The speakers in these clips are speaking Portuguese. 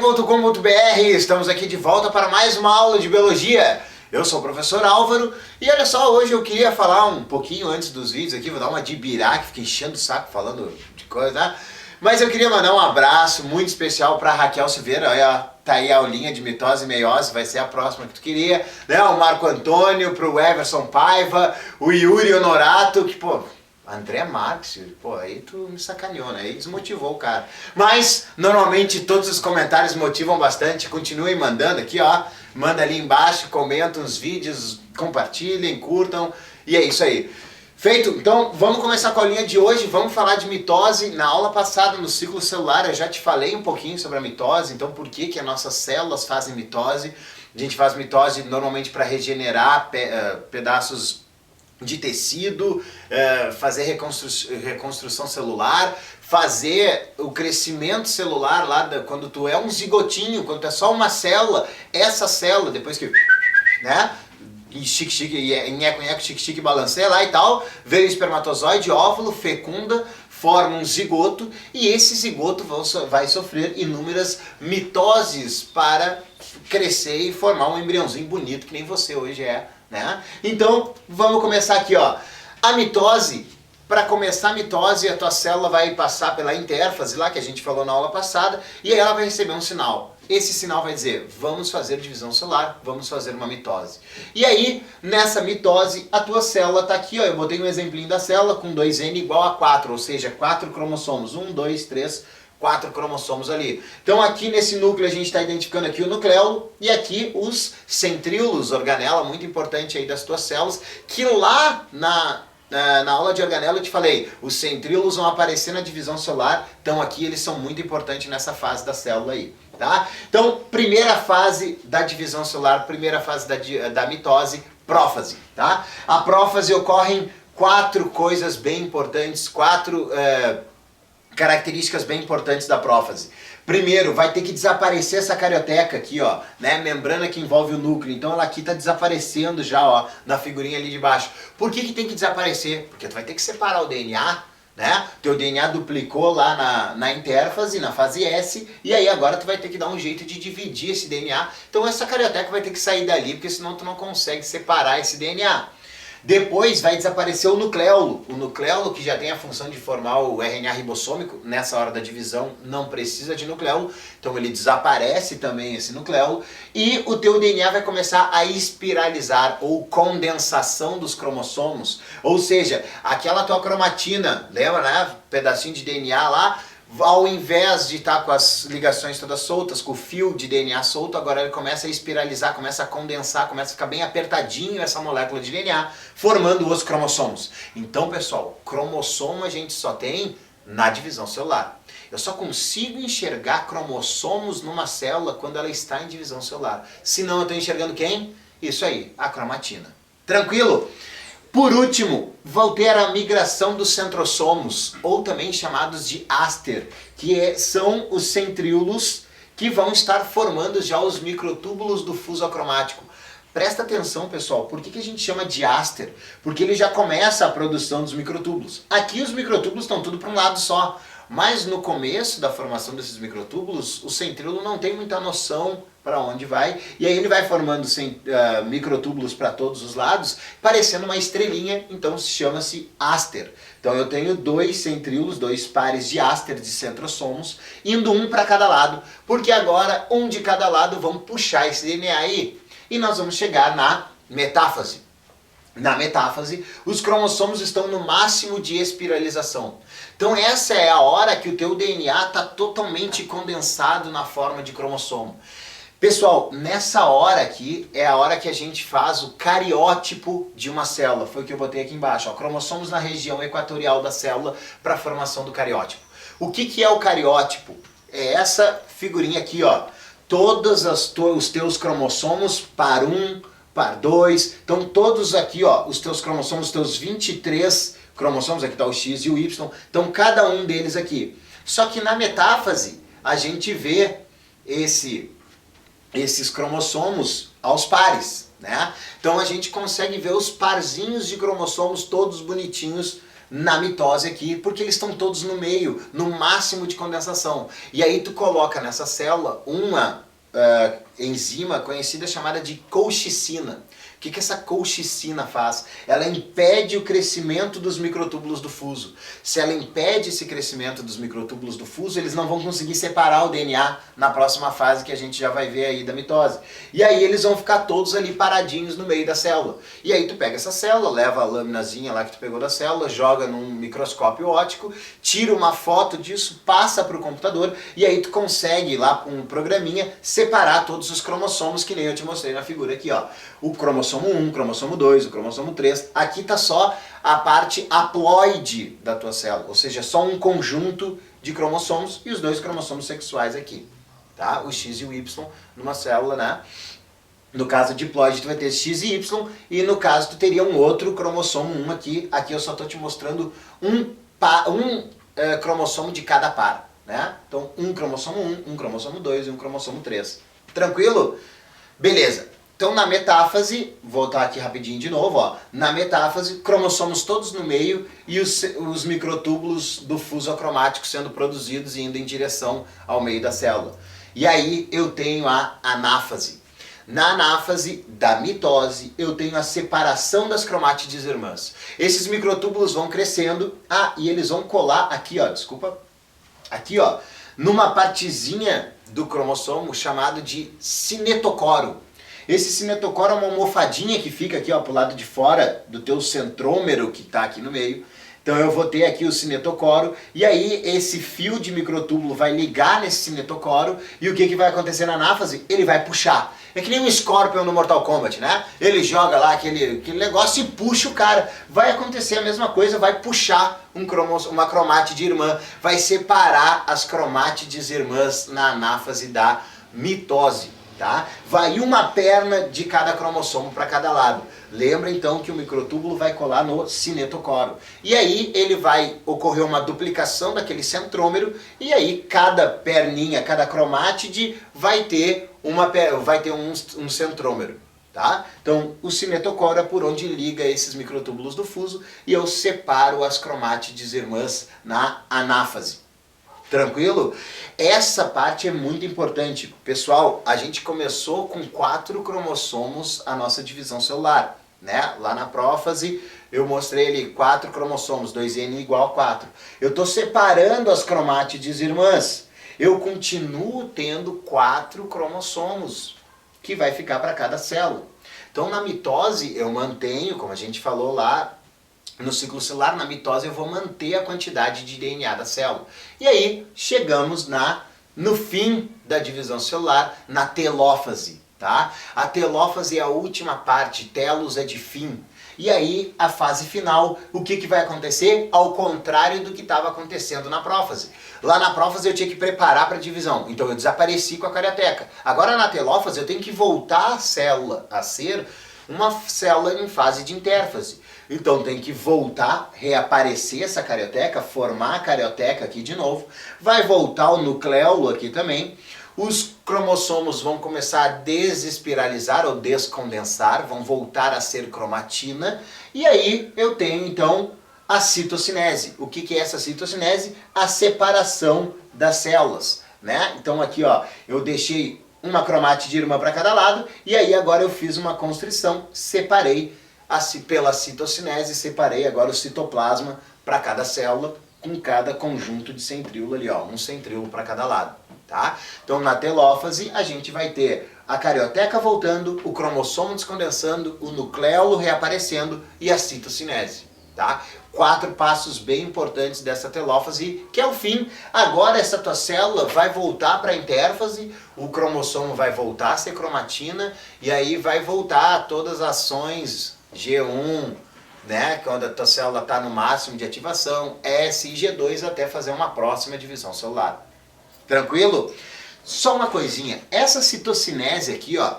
biologia.com.br, estamos aqui de volta para mais uma aula de biologia. Eu sou o professor Álvaro e olha só, hoje eu queria falar um pouquinho antes dos vídeos aqui, vou dar uma de birá, que fica enchendo o saco falando de coisa, né? Mas eu queria mandar um abraço muito especial para Raquel Silveira, olha, tá aí a aulinha de mitose e meiose, vai ser a próxima que tu queria, né? O Marco Antônio, pro Everson Paiva, o Yuri Honorato, que pô... André Marques, pô, aí tu me sacaneou, né? Aí desmotivou o cara. Mas, normalmente, todos os comentários motivam bastante. Continuem mandando aqui, ó. Manda ali embaixo, comentam os vídeos, compartilhem, curtam. E é isso aí. Feito? Então, vamos começar com a aulinha de hoje. Vamos falar de mitose. Na aula passada, no ciclo celular, eu já te falei um pouquinho sobre a mitose. Então, por que que as nossas células fazem mitose? A gente faz mitose normalmente para regenerar pedaços de tecido, fazer reconstrução celular, fazer o crescimento celular lá, quando tu é um zigotinho, quando tu é só uma célula, essa célula, depois que, né, chique-chique, nheco-nheco, chique-chique, balanceia lá e tal, veio o espermatozoide, óvulo, fecunda, forma um zigoto e esse zigoto vai sofrer inúmeras mitoses para crescer e formar um embriãozinho bonito que nem você hoje é, né? Então, vamos começar aqui, ó. A mitose, para começar a mitose, a tua célula vai passar pela intérfase lá, que a gente falou na aula passada, e aí ela vai receber um sinal. Esse sinal vai dizer, vamos fazer divisão celular, vamos fazer uma mitose. E aí, nessa mitose, a tua célula tá aqui, ó, eu botei um exemplinho da célula com 2N igual a 4, ou seja, 4 cromossomos, 1, 2, 3, 4 cromossomos ali. Então aqui nesse núcleo a gente está identificando aqui o nucleolo e aqui os centríolos, organela, muito importante aí das tuas células, que lá na aula de organela eu te falei, os centríolos vão aparecer na divisão celular, então aqui eles são muito importantes nessa fase da célula aí, tá? Então, primeira fase da divisão celular, primeira fase da mitose, prófase, tá? A prófase ocorrem 4 coisas bem importantes, 4 características bem importantes da prófase. Primeiro, vai ter que desaparecer essa carioteca aqui, ó, né, membrana que envolve o núcleo. Então ela aqui tá desaparecendo já, ó, na figurinha ali de baixo. Por que que tem que desaparecer? Porque tu vai ter que separar o DNA, né? Teu DNA duplicou lá na intérfase, na fase S, e aí agora tu vai ter que dar um jeito de dividir esse DNA. Então essa carioteca vai ter que sair dali, porque senão tu não consegue separar esse DNA. Depois vai desaparecer o nucleolo que já tem a função de formar o RNA ribossômico, nessa hora da divisão não precisa de nucleolo, então ele desaparece também esse nucleolo, e o teu DNA vai começar a espiralizar, ou condensação dos cromossomos, ou seja, aquela tua cromatina, lembra, né, pedacinho de DNA lá, ao invés de estar com as ligações todas soltas, com o fio de DNA solto, agora ele começa a espiralizar, começa a condensar, começa a ficar bem apertadinho essa molécula de DNA, formando os cromossomos. Então, pessoal, cromossomo a gente só tem na divisão celular. Eu só consigo enxergar cromossomos numa célula quando ela está em divisão celular. Senão eu estou enxergando quem? Isso aí, a cromatina. Tranquilo? Por último, vão ter a migração dos centrossomos, ou também chamados de áster, que são os centríolos que vão estar formando já os microtúbulos do fuso acromático. Presta atenção, pessoal, por que a gente chama de áster? Porque ele já começa a produção dos microtúbulos. Aqui os microtúbulos estão tudo para um lado só, mas no começo da formação desses microtúbulos, o centríolo não tem muita noção para onde vai, e aí ele vai formando microtúbulos para todos os lados, parecendo uma estrelinha, então chama-se áster. Então eu tenho 2 centríolos, 2 pares de áster, de centrossomos, indo um para cada lado, porque agora um de cada lado vão puxar esse DNA aí, e nós vamos chegar na metáfase. Na metáfase, os cromossomos estão no máximo de espiralização. Então essa é a hora que o teu DNA está totalmente condensado na forma de cromossomo. Pessoal, nessa hora aqui é a hora que a gente faz o cariótipo de uma célula. Foi o que eu botei aqui embaixo, ó, cromossomos na região equatorial da célula para a formação do cariótipo. O que é o cariótipo? É essa figurinha aqui, ó. Todos os teus cromossomos, par 1, par 2, então todos aqui, ó, os teus cromossomos, os teus 23 cromossomos, aqui está o X e o Y, então cada um deles aqui. Só que na metáfase a gente vê esses cromossomos aos pares, né? Então a gente consegue ver os parzinhos de cromossomos todos bonitinhos na mitose aqui, porque eles estão todos no meio, no máximo de condensação. E aí tu coloca nessa célula uma enzima conhecida chamada de colchicina. O que essa colchicina faz? Ela impede o crescimento dos microtúbulos do fuso. Se ela impede esse crescimento dos microtúbulos do fuso, eles não vão conseguir separar o DNA na próxima fase que a gente já vai ver aí da mitose. E aí eles vão ficar todos ali paradinhos no meio da célula. E aí tu pega essa célula, leva a laminazinha lá que tu pegou da célula, joga num microscópio óptico, tira uma foto disso, passa para o computador e aí tu consegue lá com um programinha separar todos os cromossomos que nem eu te mostrei na figura aqui, ó. O cromossomo 1, o cromossomo 2, o cromossomo 3. Aqui está só a parte haploide da tua célula, ou seja, só um conjunto de cromossomos e os dois cromossomos sexuais aqui, tá? O X e o Y numa célula, né? No caso de diploide tu vai ter X e Y e no caso tu teria um outro cromossomo 1 aqui. Aqui eu só estou te mostrando um cromossomo de cada par, né? Então um cromossomo 1, um cromossomo 2 e um cromossomo 3. Tranquilo? Beleza. Então na metáfase, vou voltar aqui rapidinho de novo, ó. Na metáfase, cromossomos todos no meio e os microtúbulos do fuso acromático sendo produzidos e indo em direção ao meio da célula. E aí eu tenho a anáfase. Na anáfase da mitose, eu tenho a separação das cromátides irmãs. Esses microtúbulos vão crescendo, e eles vão colar aqui, ó, aqui, ó, numa partezinha do cromossomo chamado de cinetocoro. Esse cinetocoro é uma almofadinha que fica aqui, ó, pro lado de fora do teu centrômero que está aqui no meio. Então eu vou ter aqui o cinetocoro e aí esse fio de microtúbulo vai ligar nesse cinetocoro e o que vai acontecer na anáfase? Ele vai puxar. É que nem um Scorpion no Mortal Kombat, né? Ele joga lá aquele negócio e puxa o cara. Vai acontecer a mesma coisa, vai puxar uma cromátide irmã, vai separar as cromátides irmãs na anáfase da mitose. Tá? Vai uma perna de cada cromossomo para cada lado. Lembra então que o microtúbulo vai colar no cinetocoro. E aí ele vai ocorrer uma duplicação daquele centrômero e aí cada perninha, cada cromátide vai ter um centrômero. Tá? Então o cinetocoro é por onde liga esses microtúbulos do fuso e eu separo as cromátides irmãs na anáfase. Tranquilo? Essa parte é muito importante. Pessoal, a gente começou com 4 cromossomos a nossa divisão celular, né? Lá na prófase eu mostrei ali 4 cromossomos, 2N igual a 4. Eu estou separando as cromátides irmãs. Eu continuo tendo 4 cromossomos, que vai ficar para cada célula. Então na mitose eu mantenho, como a gente falou lá, no ciclo celular, na mitose, eu vou manter a quantidade de DNA da célula. E aí, chegamos no fim da divisão celular, na telófase. Tá? A telófase é a última parte, telos é de fim. E aí, a fase final, o que vai acontecer? Ao contrário do que estava acontecendo na prófase. Lá na prófase eu tinha que preparar para a divisão, então eu desapareci com a carioteca. Agora na telófase eu tenho que voltar a célula a ser uma célula em fase de intérfase. Então tem que voltar, reaparecer essa carioteca, formar a carioteca aqui de novo, vai voltar o nucleolo aqui também, os cromossomos vão começar a desespiralizar ou descondensar, vão voltar a ser cromatina, e aí eu tenho então a citocinese. O que é essa citocinese? A separação das células, né? Então aqui ó, eu deixei uma cromátide irmã para cada lado, e aí agora eu fiz uma constrição, separei pela citocinese, separei agora o citoplasma para cada célula, com cada conjunto de centríolo ali, ó, um centríolo para cada lado, tá? Então na telófase a gente vai ter a carioteca voltando, o cromossomo descondensando, o nucleolo reaparecendo e a citocinese, tá? 4 passos bem importantes dessa telófase, que é o fim. Agora essa tua célula vai voltar para a intérfase, o cromossomo vai voltar a ser cromatina, e aí vai voltar todas as ações G1, né, quando a tua célula está no máximo de ativação, S e G2 até fazer uma próxima divisão celular. Tranquilo? Só uma coisinha, essa citocinese aqui, ó,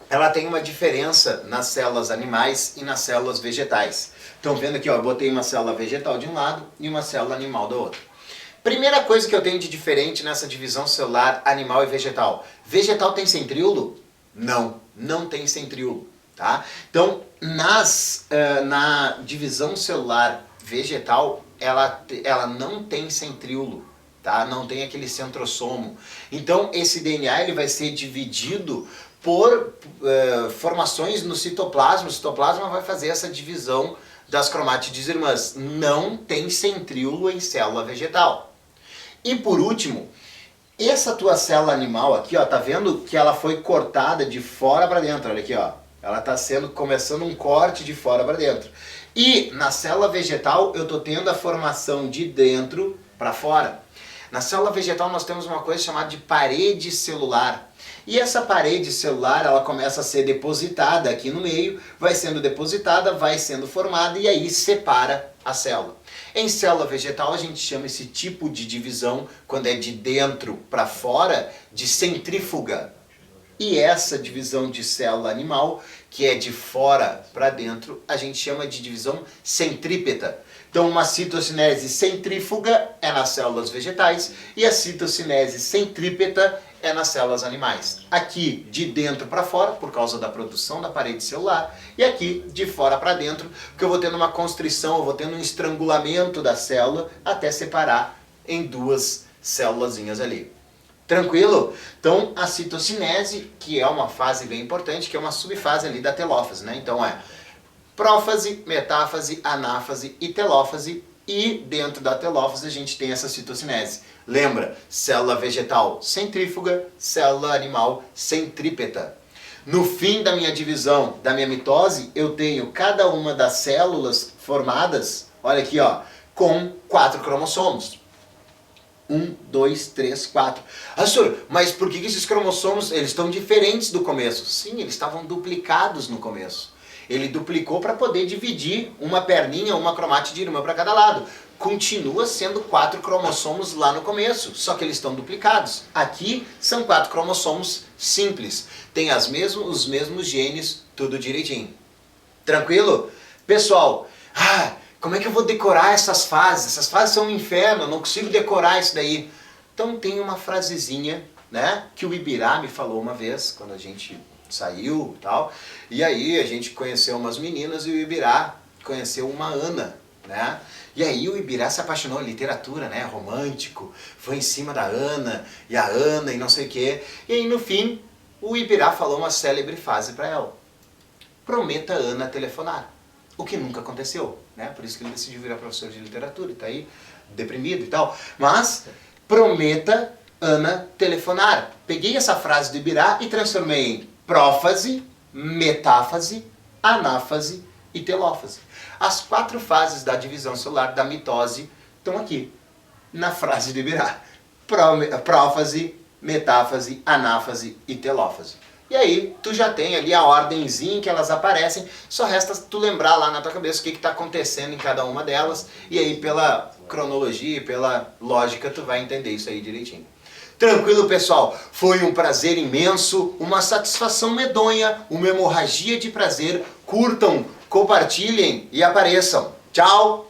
ela tem uma diferença nas células animais e nas células vegetais. Estão vendo aqui, ó, eu botei uma célula vegetal de um lado e uma célula animal do outro. Primeira coisa que eu tenho de diferente nessa divisão celular animal e vegetal. Vegetal tem centríolo? Não, não tem centríolo. Tá? Então, na divisão celular vegetal, ela não tem centríolo, tá? Não tem aquele centrosomo. Então esse DNA ele vai ser dividido por formações no citoplasma. O citoplasma vai fazer essa divisão das cromátides irmãs. Não tem centríolo em célula vegetal. E por último, essa tua célula animal aqui, ó, tá vendo que ela foi cortada de fora para dentro, olha aqui, ó. Ela tá começando um corte de fora para dentro. E na célula vegetal eu tô tendo a formação de dentro para fora. Na célula vegetal nós temos uma coisa chamada de parede celular. E essa parede celular, ela começa a ser depositada aqui no meio, vai sendo depositada, vai sendo formada e aí separa a célula. Em célula vegetal a gente chama esse tipo de divisão, quando é de dentro para fora, de centrífuga. E essa divisão de célula animal, que é de fora para dentro, a gente chama de divisão centrípeta. Então uma citocinese centrífuga é nas células vegetais e a citocinese centrípeta é nas células animais. Aqui de dentro para fora, por causa da produção da parede celular, e aqui de fora para dentro, porque eu vou tendo uma constrição, eu vou tendo um estrangulamento da célula até separar em duas célulazinhas ali. Tranquilo? Então a citocinese, que é uma fase bem importante, que é uma subfase ali da telófase, né? Então é prófase, metáfase, anáfase e telófase, e dentro da telófase a gente tem essa citocinese. Lembra? Célula vegetal centrífuga, célula animal centrípeta. No fim da minha divisão, da minha mitose, eu tenho cada uma das células formadas, olha aqui, ó, com 4 cromossomos. 1, 2, 3, 4. Ah, senhor, mas por que esses cromossomos eles estão diferentes do começo? Sim, eles estavam duplicados no começo. Ele duplicou para poder dividir uma perninha, uma cromátide irmã para cada lado. Continua sendo 4 cromossomos lá no começo, só que eles estão duplicados. Aqui são 4 cromossomos simples. Tem os mesmos genes, tudo direitinho. Tranquilo? Pessoal, como é que eu vou decorar essas fases? Essas fases são um inferno, eu não consigo decorar isso daí. Então tem uma frasezinha, né, que o Ibirá me falou uma vez, quando a gente saiu e tal, e aí a gente conheceu umas meninas e o Ibirá conheceu uma Ana, né? E aí o Ibirá se apaixonou em literatura, né, romântico, foi em cima da Ana, e a Ana e não sei o quê, e aí no fim o Ibirá falou uma célebre frase para ela: prometa a Ana telefonar. O que nunca aconteceu, né? Por isso que ele decidiu virar professor de literatura e tá aí deprimido e tal. Mas prometa Ana telefonar. Peguei essa frase do Ibirá e transformei em prófase, metáfase, anáfase e telófase. As 4 fases da divisão celular da mitose estão aqui, na frase do Ibirá. Prófase, metáfase, anáfase e telófase. E aí tu já tem ali a ordenzinha em que elas aparecem, só resta tu lembrar lá na tua cabeça o que está acontecendo em cada uma delas, e aí pela cronologia, pela lógica tu vai entender isso aí direitinho. Tranquilo, pessoal? Foi um prazer imenso, uma satisfação medonha, uma hemorragia de prazer. Curtam, compartilhem e apareçam. Tchau!